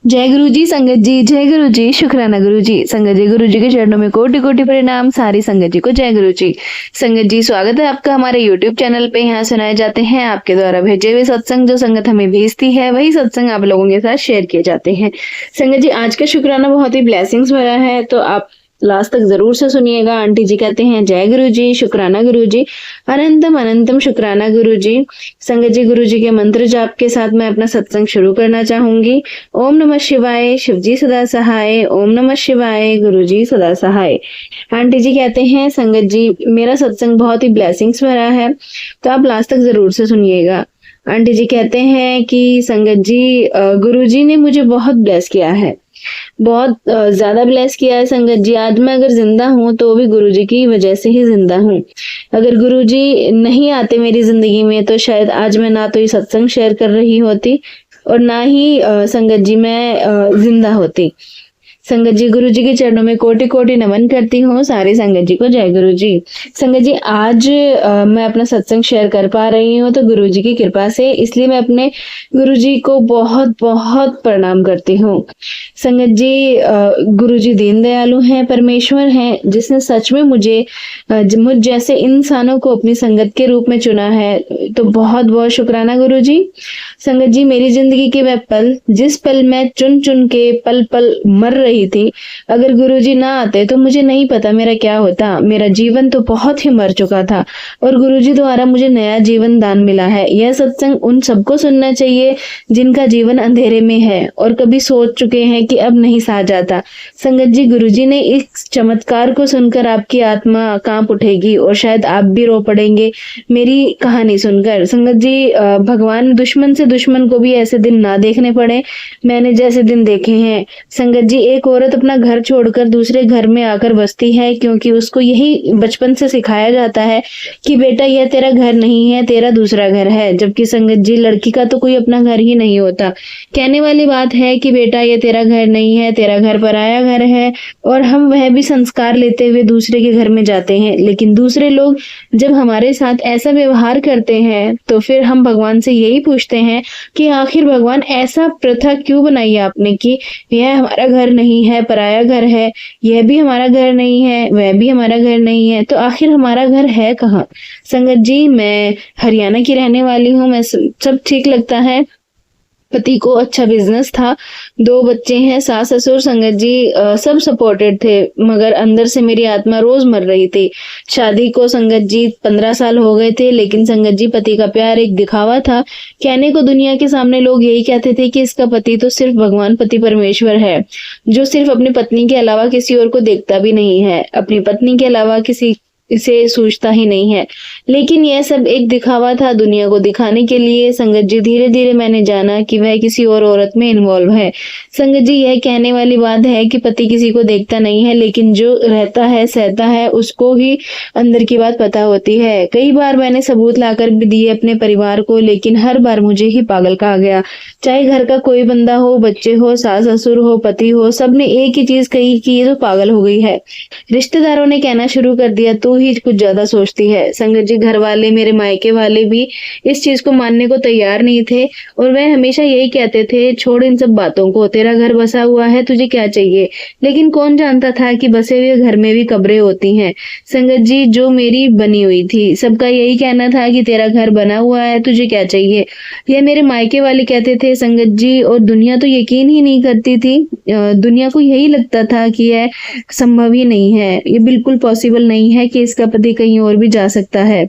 जय गुरु जी संगत जी, जय गुरु जी, शुक्राना गुरु जी। संगत जी, गुरु जी के चरणों में कोटि कोटि प्रणाम। सारी संगत जी को जय गुरु जी। संगत जी, स्वागत है आपका हमारे यूट्यूब चैनल पे। यहाँ सुनाए जाते हैं आपके द्वारा भेजे हुए सत्संग। जो संगत हमें भेजती है वही सत्संग आप लोगों के साथ शेयर किए जाते हैं। संगत जी, आज का शुक्राना बहुत ही ब्लेसिंग्स भरा है, तो आप लास्ट तक जरूर से सुनिएगा। आंटी जी कहते हैं जय गुरु जी, शुक्राना गुरु जी, अनंतम अनंतम शुक्राना गुरु जी। संगत जी, गुरु जी के मंत्र जाप के साथ मैं अपना सत्संग शुरू करना चाहूंगी। ओम नमः शिवाय, शिव जी सदा सहाय। ओम नमः शिवाय, गुरु जी सदा सहाय। आंटी जी कहते हैं संगत जी, मेरा सत्संग बहुत ही ब्लेसिंग्स भरा है, तो आप लास्ट तक जरूर से सुनिएगा। आंटी जी कहते हैं कि संगत जी, गुरु जी ने मुझे बहुत ब्लेस किया है, बहुत ज्यादा ब्लेस किया है संगत जी। आज मैं अगर जिंदा हूँ तो भी गुरुजी की वजह से ही जिंदा हूँ। अगर गुरुजी नहीं आते मेरी जिंदगी में तो शायद आज मैं ना तो ये सत्संग शेयर कर रही होती और ना ही संगत जी मैं जिंदा होती। संगत जी, गुरु जी के चरणों में कोटि कोटि नमन करती हूँ। सारी संगत जी को जय गुरु जी। संगत जी, आज मैं अपना सत्संग शेयर कर पा रही हूँ तो गुरु जी की कृपा से, इसलिए मैं अपने गुरु जी को बहुत बहुत प्रणाम करती हूँ। संगत जी, गुरु जी दीन दयालु हैं, परमेश्वर हैं, जिसने सच में मुझे मुझ जैसे इंसानों को अपनी संगत के रूप में चुना है, तो बहुत बहुत शुक्राना गुरु जी। संगत जी, मेरी जिंदगी के वह पल, जिस पल मैं चुन चुन के पल पल मर रही थी, अगर गुरुजी ना आते तो मुझे नहीं पता मेरा क्या होता। मेरा जीवन तो बहुत ही मर चुका था और गुरुजी द्वारा मुझे नया जीवन दान मिला है। यह सत्संग उन सबको सुनना चाहिए जिनका जीवन अंधेरे में है और कभी सोच चुके हैं कि अब नहीं सहा जाता। संगत जी, गुरुजी ने इस चमत्कार को सुनकर आपकी आत्मा कांप उठेगी और शायद आप भी रो पड़ेंगे मेरी कहानी सुनकर। संगत जी, भगवान दुश्मन से दुश्मन को भी ऐसे दिन ना देखने पड़े मैंने जैसे दिन देखे हैं। संगत जी, एक औरत अपना घर छोड़कर दूसरे घर में आकर बसती है क्योंकि उसको यही बचपन से सिखाया जाता है कि बेटा यह तेरा घर नहीं है, तेरा दूसरा घर है। जबकि संगत जी, लड़की का तो कोई अपना घर ही नहीं होता। कहने वाली बात है कि बेटा यह तेरा घर नहीं है, तेरा घर पराया घर है, और हम वह भी संस्कार लेते हुए दूसरे के घर में जाते हैं। लेकिन दूसरे लोग जब हमारे साथ ऐसा व्यवहार करते हैं तो फिर हम भगवान से यही पूछते हैं कि आखिर भगवान ऐसा प्रथा क्यों बनाई आपने कि यह हमारा घर नहीं है, पराया घर है, यह भी हमारा घर नहीं है, वह भी हमारा घर नहीं है, तो आखिर हमारा घर है कहाँ। संगत जी, मैं हरियाणा की रहने वाली हूँ। मैं सब ठीक लगता है, पति को अच्छा बिजनेस था, 2 बच्चे हैं, सास ससुर संगत जी सब सपोर्टेड थे, मगर अंदर से मेरी आत्मा रोज मर रही थी। शादी को संगत जी 15 साल हो गए थे, लेकिन संगत जी पति का प्यार एक दिखावा था। कहने को दुनिया के सामने लोग यही कहते थे कि इसका पति तो सिर्फ भगवान पति परमेश्वर है, जो सिर्फ अपनी पत्नी के अलावा किसी और को देखता भी नहीं है, अपनी पत्नी के अलावा किसी इसे सोचता ही नहीं है। लेकिन यह सब एक दिखावा था दुनिया को दिखाने के लिए। संगत जी, धीरे धीरे मैंने जाना कि वह किसी और औरत में इन्वॉल्व है। संगत जी, यह कहने वाली बात है कि पति किसी को देखता नहीं है, लेकिन जो रहता है सहता है उसको ही अंदर की बात पता होती है। कई बार मैंने सबूत लाकर भी दिए अपने परिवार को, लेकिन हर बार मुझे ही पागल कहा गया। चाहे घर का कोई बंदा हो, बच्चे हो, सास ससुर हो, पति हो, सबने एक ही चीज कही कि ये तो पागल हो गई है। रिश्तेदारों ने कहना शुरू कर दिया तू ही कुछ ज्यादा सोचती है। संगत जी, घर वाले, मेरे मायके वाले भी इस चीज को मानने को तैयार नहीं थे और वह हमेशा यही कहते थे छोड़ इन सब बातों को, तेरा घर बसा हुआ है, तुझे क्या चाहिए। लेकिन कौन जानता था कि बसे हुए घर में भी कब्रें होती हैं। संगत जी, जो मेरी बनी हुई थी, सबका यही कहना था कि तेरा घर बना हुआ है, तुझे क्या चाहिए। यह मेरे मायके वाले कहते थे संगत जी, और दुनिया तो यकीन ही नहीं करती थी। दुनिया को यही लगता था कि यह संभव ही नहीं है, ये बिल्कुल पॉसिबल नहीं है कि इसका पति कहीं और भी जा सकता है।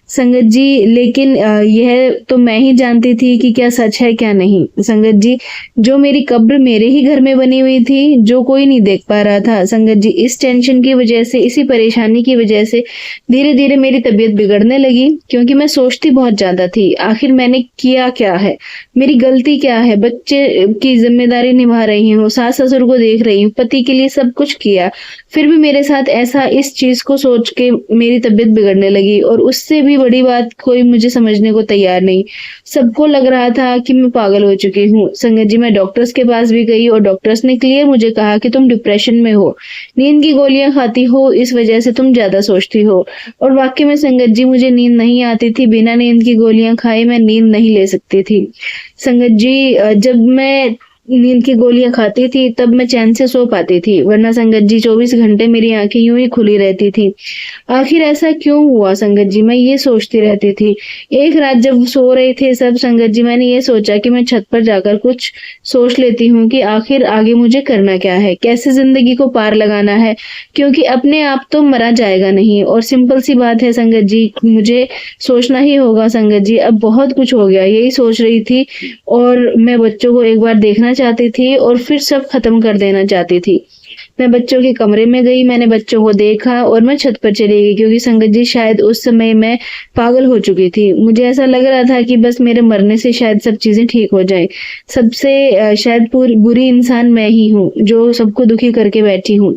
संगत जी, लेकिन यह तो मैं ही जानती थी कि क्या सच है क्या नहीं। संगत जी, जो मेरी कब्र मेरे ही घर में बनी हुई थी, जो कोई नहीं देख पा रहा था। संगत जी, इस टेंशन की वजह से, इसी परेशानी की वजह से धीरे धीरे मेरी तबीयत बिगड़ने लगी, क्योंकि मैं सोचती बहुत ज्यादा थी आखिर मैंने किया क्या है, मेरी गलती क्या है। बच्चे की जिम्मेदारी निभा रही हूँ, सास ससुर को देख रही हूँ, पति के लिए सब कुछ किया, फिर भी मेरे साथ ऐसा। इस चीज को सोच के मेरी तबीयत बिगड़ने लगी और उससे भी बड़ी बात, कोई मुझे समझने को तैयार नहीं। सबको लग रहा था कि मैं पागल हो चुकी हूँ। संगत जी, मैं डॉक्टर्स के पास भी गई और डॉक्टर्स ने क्लियर मुझे कहा कि तुम डिप्रेशन में हो, नींद की गोलियां खाती हो, इस वजह से तुम ज्यादा सोचती हो। और वाकई में संगत जी, मुझे नींद नहीं आती थी, बिना नींद की गोलियां खाए मैं नींद नहीं ले सकती थी। संगत जी, जब मैं नींद की गोलियां खाती थी तब मैं चैन से सो पाती थी, वरना संगत जी 24 घंटे मेरी आंखें यूं ही खुली रहती थी। आखिर ऐसा क्यों हुआ संगत जी, मैं ये सोचती रहती थी। एक रात जब सो रहे थे सब संगत जी, मैंने ये सोचा कि मैं छत पर जाकर कुछ सोच लेती हूँ कि आखिर आगे मुझे करना क्या है, कैसे जिंदगी को पार लगाना है, क्योंकि अपने आप तो मरा जाएगा नहीं। और सिंपल सी बात है संगत जी, मुझे सोचना ही होगा संगत जी, अब बहुत कुछ हो गया, यही सोच रही थी। और मैं बच्चों को एक बार देखना चाहती थी और फिर सब खत्म कर देना चाहती थी। मैं बच्चों के कमरे में गई, मैंने बच्चों को देखा और मैं छत पर चली गई, क्योंकि संगत जी शायद उस समय मैं पागल हो चुकी थी। मुझे ऐसा लग रहा था कि बस मेरे मरने से शायद सब चीजें ठीक हो जाएं। सबसे शायद बुरी इंसान मैं ही हूँ जो सबको दुखी करके बैठी हूँ।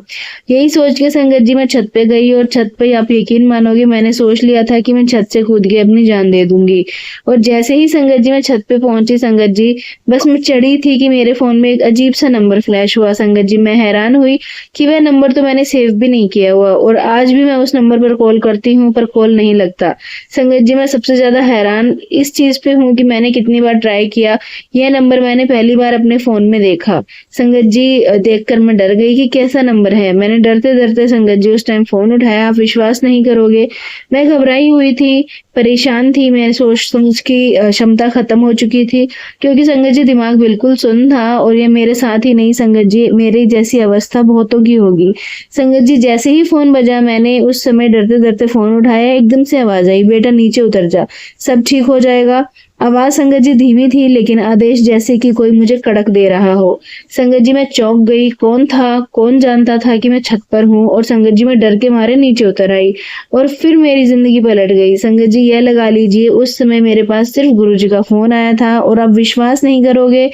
यही सोच के संगत जी मैं छत पे गई और छत पे आप यकीन मानोगे मैंने सोच लिया था कि मैं छत से कूद के अपनी जान दे दूंगी। और जैसे ही संगत जी मैं छत पे पहुंची संगत जी, बस मैं चढ़ी थी कि मेरे फोन में एक अजीब सा नंबर फ्लैश हुआ संगत जी। मैं हैरान हुई कि वह नंबर तो मैंने सेव भी नहीं किया हुआ और आज भी मैं उस नंबर पर कॉल करती हूँ पर कॉल नहीं लगता। संगत जी मैं सबसे ज्यादा हैरान इस चीज पे हूँ कि मैंने कितनी बार ट्राई किया, यह नंबर मैंने पहली बार अपने फोन में देखा। संगत जी देखकर मैं डर गई कि कैसा नंबर है। मैंने डरते डरते संगत जी उस टाइम फोन उठाया, आप विश्वास नहीं करोगे, मैं घबराई हुई थी, परेशान थी, मैं सोच समझ की क्षमता खत्म हो चुकी थी, क्योंकि संगत जी दिमाग बिल्कुल सुन्न था। और ये मेरे साथ ही नहीं संगत जी, मेरी जैसी अवस्था बहुतों की होगी। संगत जी जैसे ही फोन बजा मैंने उस समय डरते डरते फोन उठाया, एकदम से आवाज आई, बेटा नीचे उतर जा, सब ठीक हो जाएगा। आवाज संगत जी धीमी थी लेकिन आदेश जैसे कि कोई मुझे कड़क दे रहा हो। संगत जी मैं चौंक गई, कौन था, कौन जानता था कि मैं छत पर हूँ। और संगत जी मैं डर के मारे नीचे उतर आई और फिर मेरी जिंदगी पलट गई। संगत जी यह लगा लीजिए उस समय मेरे पास सिर्फ गुरुजी का फोन आया था और आप विश्वास नहीं करोगे,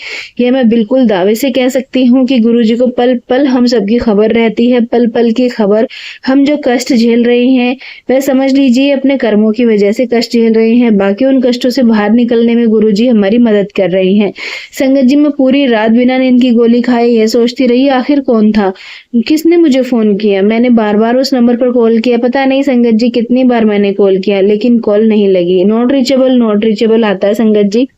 यह मैं बिल्कुल दावे से कह सकती हूँ कि गुरुजी को पल पल हम सबकी खबर रहती है, पल पल की खबर। हम जो कष्ट झेल रहे हैं वह समझ लीजिए अपने कर्मों की वजह से कष्ट झेल रहे हैं, बाकी उन कष्टों से बाहर निकलने में गुरुजी हमारी मदद कर रहे हैं। संगत जी मैं पूरी रात बिना नींद की गोली खाए यह सोचती रही आखिर कौन था, किसने मुझे फोन किया। मैंने बार बार उस नंबर पर कॉल किया, पता नहीं संगत जी कितनी बार मैंने कॉल किया लेकिन कॉल नहीं लगी। नॉट रीचेबल आता है संगत जी।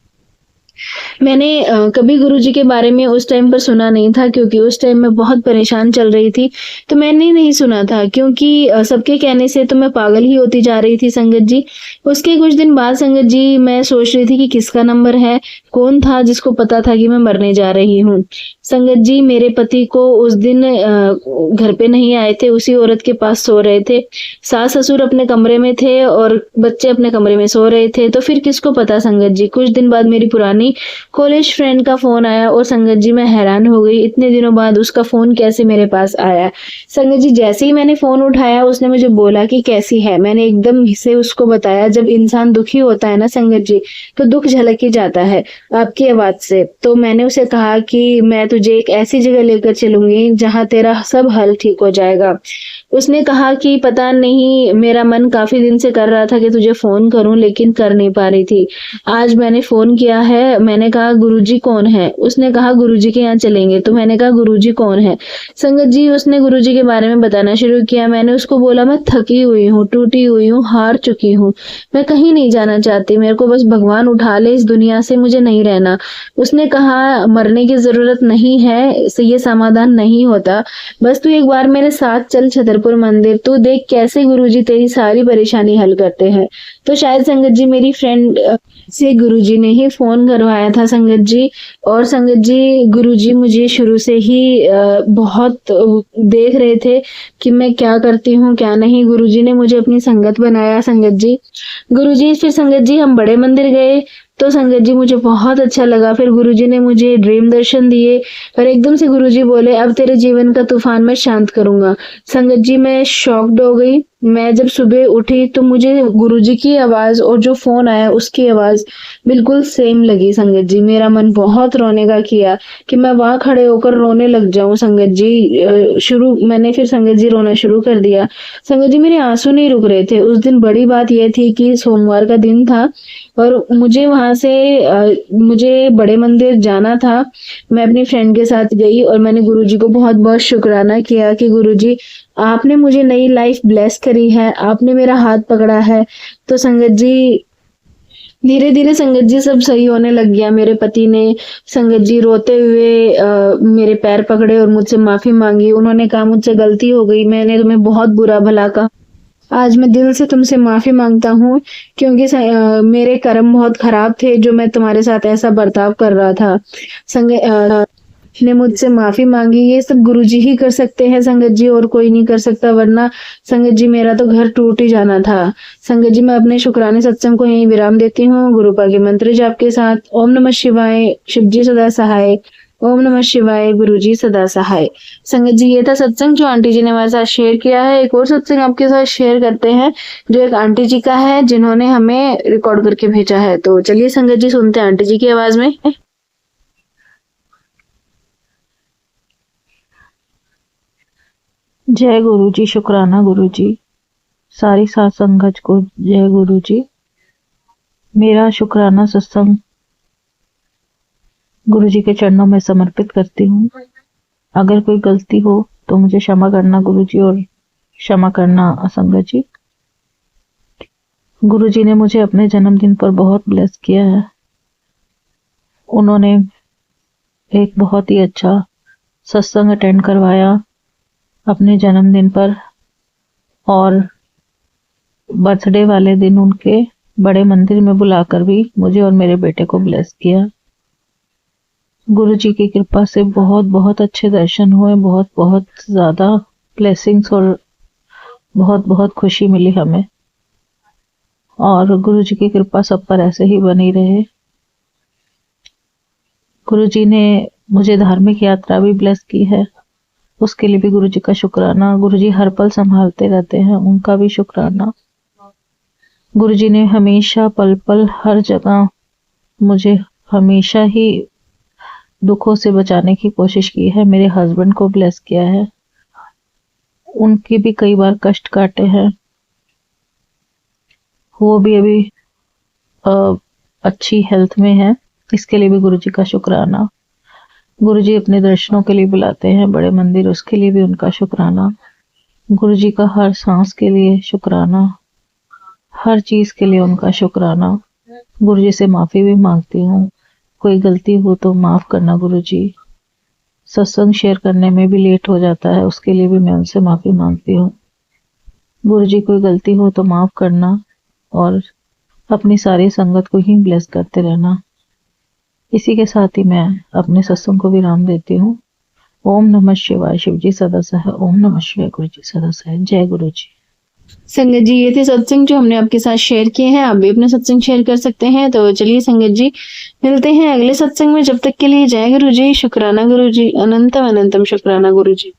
मैंने कभी गुरुजी के बारे में उस टाइम पर सुना नहीं था, क्योंकि उस टाइम मैं बहुत परेशान चल रही थी, तो मैंने नहीं सुना था, क्योंकि सबके कहने से तो मैं पागल ही होती जा रही थी संगत जी। उसके कुछ दिन बाद संगत जी मैं सोच रही थी कि किसका नंबर है, कौन था जिसको पता था कि मैं मरने जा रही हूँ। संगत जी मेरे पति को उस दिन घर पे नहीं आए थे, उसी औरत के पास सो रहे थे, सास ससुर अपने कमरे में थे और बच्चे अपने कमरे में सो रहे थे। तो फिर किसको पता संगत जी। कुछ दिन बाद मेरी पुरानी कॉलेज फ्रेंड का फोन आया और संगत जी मैं हैरान हो गई, इतने दिनों बाद उसका फोन कैसे मेरे पास आया। संगत जी जैसे ही मैंने फोन उठाया उसने मुझे बोला कि कैसी है। मैंने एकदम से उसको बताया, जब इंसान दुखी होता है ना संगत जी तो दुख झलक ही जाता है आपकी आवाज से। तो मैंने उसे कहा कि मैं तुझे एक ऐसी जगह लेकर चलूंगी जहां तेरा सब हल ठीक हो जाएगा। उसने कहा कि पता नहीं, मेरा मन काफी दिन से कर रहा था कि तुझे फोन करूं लेकिन कर नहीं पा रही थी। आज मैंने फोन किया है। मैंने कहा गुरुजी कौन है। उसने कहा गुरुजी के यहाँ चलेंगे। तो मैंने कहा गुरुजी कौन है। संगत जी उसने गुरुजी के बारे में बताना शुरू किया। मैंने उसको बोला मैं थकी हुई हूँ, टूटी हुई हूँ, हार चुकी हूँ, मैं कहीं नहीं जाना चाहती, मेरे को बस भगवान उठा ले इस दुनिया से, मुझे नहीं रहना। उसने कहा मरने की जरूरत नहीं है, ये समाधान नहीं होता, बस तू एक बार मेरे साथ चल छतरपुर मंदिर, तू देख कैसे गुरुजी तेरी सारी परेशानी हल करते हैं। तो शायद संगत जी मेरी फ्रेंड से गुरुजी ने ही फोन करवाया था संगत जी। और संगत जी गुरुजी मुझे शुरू से ही बहुत देख रहे थे कि मैं क्या करती हूँ क्या नहीं। गुरुजी ने मुझे अपनी संगत बनाया संगत जी। गुरुजी फिर संगत जी हम बड़े मंदिर गए तो संगत जी मुझे बहुत अच्छा लगा। फिर गुरुजी ने मुझे ड्रीम दर्शन दिए और एकदम से गुरुजी बोले अब तेरे जीवन का तूफान मैं शांत करूंगा। संगत जी मैं शॉक्ड हो गई। मैं जब सुबह उठी तो मुझे गुरुजी की आवाज और जो फोन आया उसकी आवाज बिल्कुल सेम लगी संगत जी। मेरा मन बहुत रोने का किया कि मैं वहां खड़े होकर रोने लग जाऊं संगत जी। मैंने फिर संगत जी रोना शुरू कर दिया। संगत जी मेरे आंसू नहीं रुक रहे थे। उस दिन बड़ी बात यह थी कि सोमवार का दिन था और मुझे वहां से मुझे बड़े मंदिर जाना था। मैं अपनी फ्रेंड के साथ गई और मैंने गुरुजी को बहुत बहुत शुक्राना किया कि गुरुजी आपने मुझे नई लाइफ ब्लेस करी है, आपने मेरा हाथ पकड़ा है। तो संगत जी धीरे धीरे संगत जी सब सही होने लग गया। मेरे पति ने संगत जी रोते हुए मेरे पैर पकड़े और मुझसे माफी मांगी। उन्होंने कहा मुझसे गलती हो गई, मैंने तुम्हें बहुत बुरा भला कहा। आज मैं दिल से तुमसे माफी मांगता हूँ, क्योंकि मेरे कर्म बहुत खराब थे जो मैं तुम्हारे साथ ऐसा बर्ताव कर रहा था। ने मुझसे माफी मांगी। ये सब गुरुजी ही कर सकते हैं संगत जी, और कोई नहीं कर सकता, वरना संगत जी मेरा तो घर टूट ही जाना था। संगत जी मैं अपने शुक्राने सत्संग को यहीं विराम देती हूँ। गुरुपा के मंत्र जाप के साथ। ओम नमः शिवाय, शिव जी सदा सहाय। ओम नमः शिवाय, गुरुजी सदा सहाय। संगत जी ये था सत्संग जो आंटी जी ने हमारे साथ शेयर किया है। एक और सत्संग आपके साथ शेयर करते हैं जो एक आंटी जी का है, जिन्होंने हमें रिकॉर्ड करके भेजा है। तो चलिए संगत जी सुनते हैं आंटी जी की आवाज में। जय गुरु जी, शुक्राना गुरु जी, सारी सात संगत को जय गुरु जी। मेरा शुक्राना सत्संग गुरु जी के चरणों में समर्पित करती हूँ। अगर कोई गलती हो तो मुझे क्षमा करना गुरु जी, और क्षमा करना असंगत जी। गुरु जी ने मुझे अपने जन्मदिन पर बहुत ब्लेस किया है। उन्होंने एक बहुत ही अच्छा सत्संग अटेंड करवाया अपने जन्मदिन पर, और बर्थडे वाले दिन उनके बड़े मंदिर में बुलाकर भी मुझे और मेरे बेटे को ब्लेस किया। गुरु जी की कृपा से बहुत बहुत अच्छे दर्शन हुए, बहुत बहुत ज्यादा ब्लेसिंग्स और बहुत बहुत खुशी मिली हमें, और गुरु जी की कृपा सब पर ऐसे ही बनी रहे। गुरु जी ने मुझे धार्मिक यात्रा भी ब्लेस की है, उसके लिए भी गुरु जी का शुक्राना। गुरु जी हर पल संभालते रहते हैं, उनका भी शुक्राना। गुरु जी ने हमेशा पल पल हर जगह मुझे हमेशा ही दुखों से बचाने की कोशिश की है। मेरे हस्बैंड को ब्लेस किया है, उनके भी कई बार कष्ट काटे हैं, वो भी अभी अच्छी हेल्थ में है, इसके लिए भी गुरु जी का शुक्राना। गुरु जी अपने दर्शनों के लिए बुलाते हैं बड़े मंदिर, उसके लिए भी उनका शुक्राना। गुरु जी का हर सांस के लिए शुक्राना, हर चीज के लिए उनका शुक्राना। गुरु जी से माफी भी मांगती हूँ, कोई गलती हो तो माफ करना गुरु जी। सत्संग शेयर करने में भी लेट हो जाता है, उसके लिए भी मैं उनसे माफी मांगती हूँ। गुरु जी कोई गलती हो तो माफ करना, और अपनी सारी संगत को ही ब्लेस करते रहना। इसी के साथ ही मैं अपने सत्संग को विराम देती हूँ। ओम नमः शिवाय, शिव जी सदा सहाय। ओम नमः शिवाय, गुरु जी सदा सहाय। जय गुरु जी। संगत जी ये थे सत्संग जो हमने आपके साथ शेयर किए हैं। आप भी अपने सत्संग शेयर कर सकते हैं। तो चलिए संगत जी मिलते हैं अगले सत्संग में। जब तक के लिए जय गुरु जी, शुक्राना गुरु जी, अनंतम अनंतम शुक्राना गुरु जी।